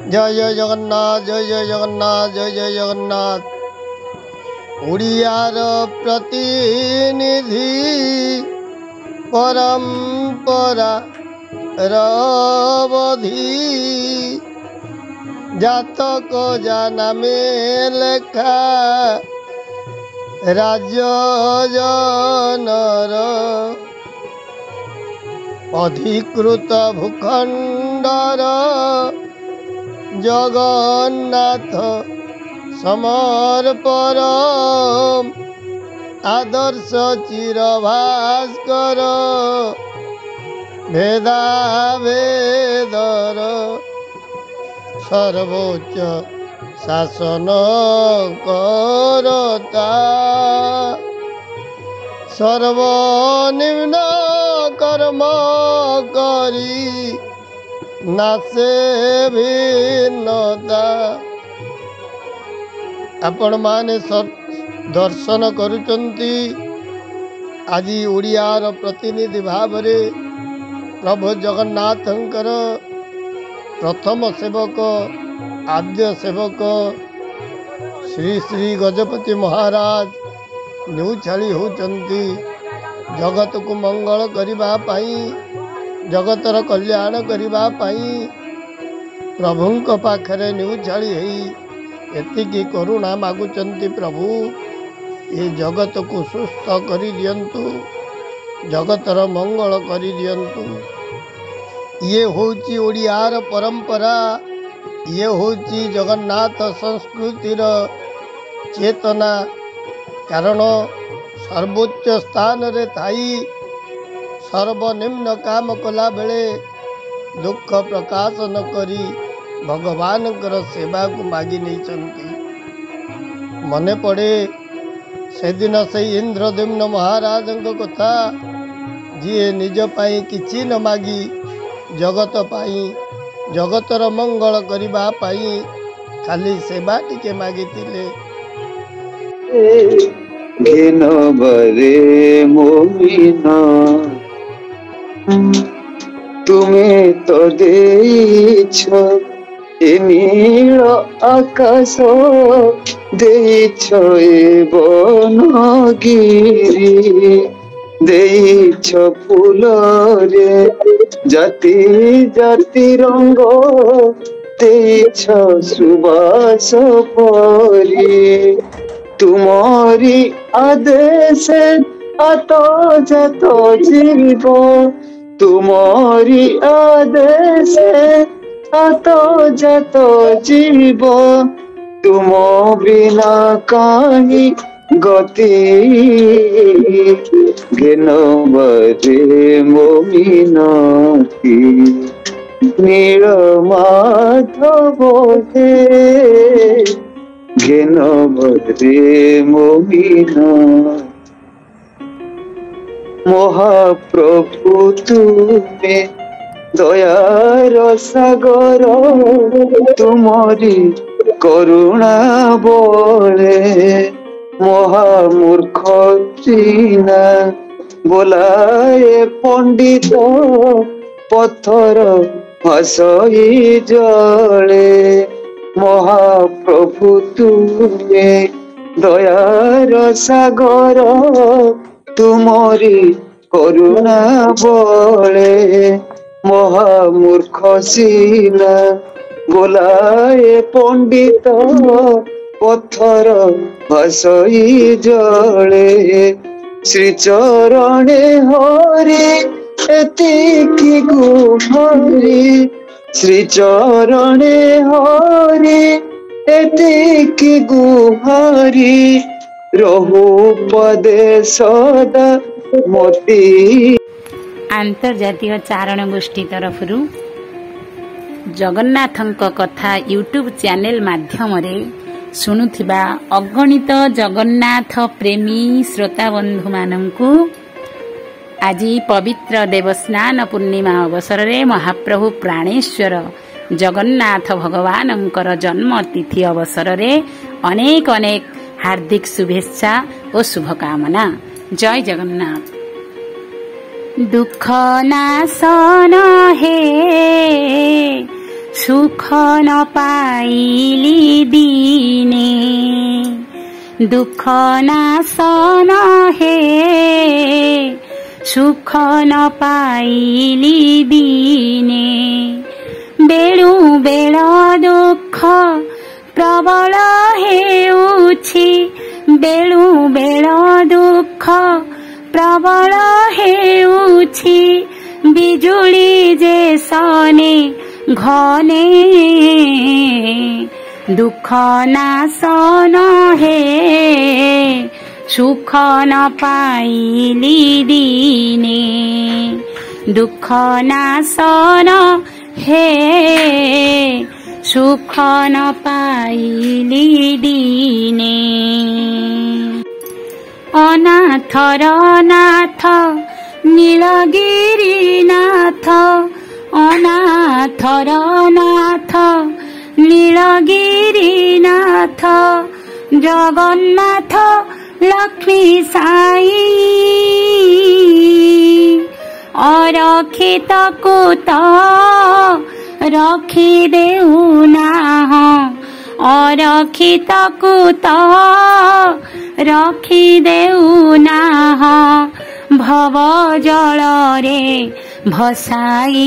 जय जय जगन्नाथ जय जय जगन्नाथ जय जय जगन्नाथ। ओडियार प्रतिनिधि परंपरा रवधि जातक जानामे लेखा राज्य जनर अधिकृत भूखंडर जगन्नाथ समर्पर आदर्श चिरभास्कर भेदा भेदर सर्वोच्च शासन करता सर्वनिम्न कर्म करी नासे भिन्नता। आपण माने दर्शन करुचंती आज ओडियार प्रतिनिधि भाव रे प्रभु जगन्नाथंकर प्रथम सेवक आद्य सेवक श्री श्री गजपति महाराज न्यूछाड़ी होचंती जगत को मंगल करिबा पाई जगतर कल्याण करिबा पाई प्रभुंक पाखरे न्यूछाड़ी हेई एतिकी करुणा मागुचंती। प्रभु ये जगत को सुस्थ करि दियंतु जगतर मंगल करि दियंतु। ये होची ओडियार परंपरा ये होची जगन्नाथ संस्कृतिर चेतना कारण सर्वोच्च स्थान रे थाई सर्वनिम्न काम कला बेले दुख प्रकाश न करी भगवान सेवा को मागी नहीं चंती। मने पड़े से दिन से इंद्रद्युम्न महाराज कथा जी निज पाई किछि न मागी जगत पाई जगतर मंगल करिबा पाई खाली सेवा टिके मागितिले। घेन बरे मोमिना तुमे तो देइछ ए नील आकाश देइछ ए बनगिरी देइछ फूल रे जाति जाति रंग देइछ सुबास परी तुमरी आदेश आतो जातो जीव तुमरी आदेश आतो जातो जीव तुम बिना कहीं गति घेन बरे मोमिनती नील माधव हे घेन बरे मोमिना महाप्रभु तुमे दयार सागर तुमरी करुणा बोले महामूर्ख चीना बोलाए पंडित पत्थर हसई जले महाप्रभु तुमे दयार सागर तुमरी करुणा बोले महामूर्ख सीना बोलाए पंडित पत्थर हसई जले श्री चरणे हरि एतिकी गुहारी श्री चरणे हरि एतिकी गुहारी रहु पदे सदा मोती। आंतर्जातीय चारण गोष्ठी तरफ जगन्नाथंक कथा यूट्यूब चैनल माध्यम शुणुथिबा अगणित जगन्नाथ प्रेमी श्रोता बंधु मानंकु आज पवित्र देवस्नान पूर्णिमा अवसर रे महाप्रभु प्राणेश्वर जगन्नाथ भगवानंकर जन्म तिथि अवसर रे अनेक अनेक हार्दिक शुभेच्छा और शुभकामना। जय जगन्नाथ। दुख नाशन हे सुख न पाइली दिने दुख नाशन हे सुख न पाइली दिने बेलु बेल दुख प्रबल हेउछि बेलु बेल दुख प्रबल हेउछि बिजुली जे सने घने दुख नाशन हे सुख न पाइली दिने दुख नाशन हे सुख न पाइली दिने अनाथर नाथ नीलगिरी नाथ अनाथर नाथ नीलगिरी नाथ जगन्नाथ लक्ष्मी साई अरक्षित कुत रखी देउ नाह अरक्षित कुत रखी देउ नाह भव जल रे भसाई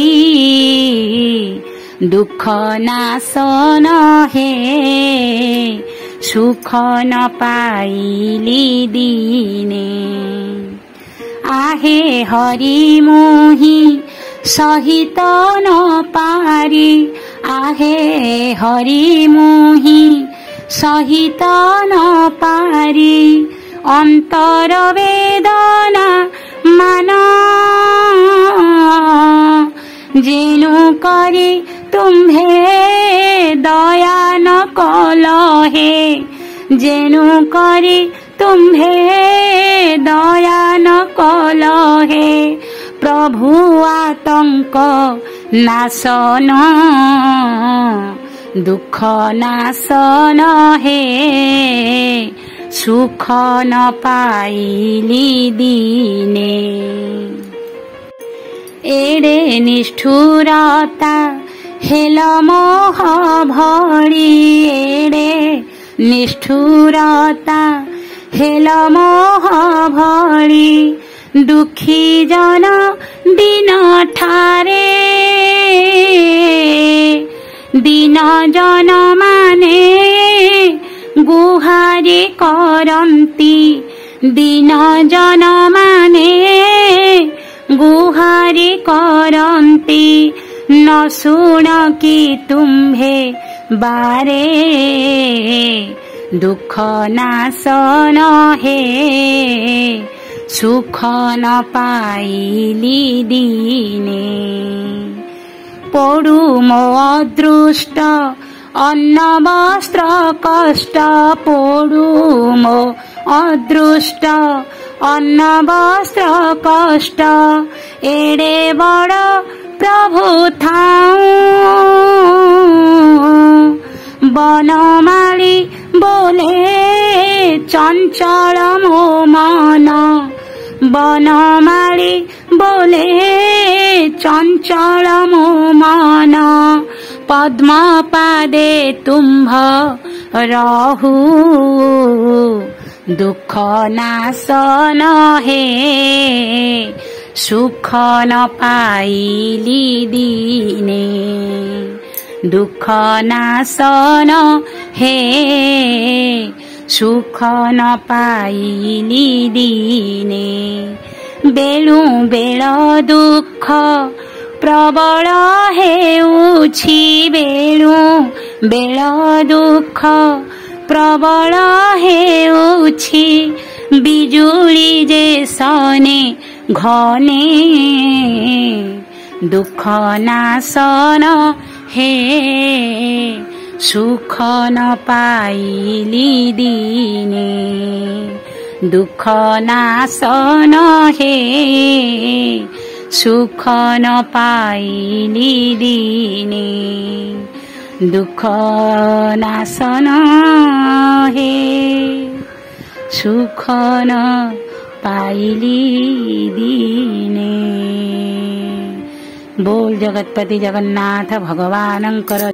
दुख नाशन हे सुख न पाइली दिने आहे हरि मोहि सहित न पारी आहे हरि मोहि सहित न पारी अंतर वेदना मान जेनु करी तुम्हे दया न कल हे जेनु करी तुम्हे दया न कल हे प्रभु आतंक नाशन दुख नाशन हे सुख न पाइली दिने एडे निष्ठुरता हेल मोह भरी एडे निष्ठुरता हेल मोह भरी दुखी जन दिन ठारे दिन जन माने गुहारी करंती दिन जन माने गुहारी करंती न सुन कि तुम्हे बारे दुख नाशन हे सुख न पाइली दिने पड़ु मो अदृष्ट अन्न वस्त्र कष्ट पड़ु मो अदृष्ट अन्न वस्त्र कष्ट एडे बड़ प्रभु थाऊ बनमाली बोले चंचल मो मन बनमाली बोले चंचल मो मन पद्म पादे तुम्भ रहु दुख नाशन हे सुख न पाइली दिने दुख नाशन हे सुख न पाइली दिने बेलु बेल दुख प्रबल हेउछि बेलु बेल दुख प्रबल हेउछि बिजुली जे सने घने दुख नाशन हे सुख न पाइली दिने दुख नाशन हे सुख न पाइली दिने दुख नाशन हे सुख न पाइली दिने बोल जगतपति जगन्नाथ भगवानंकर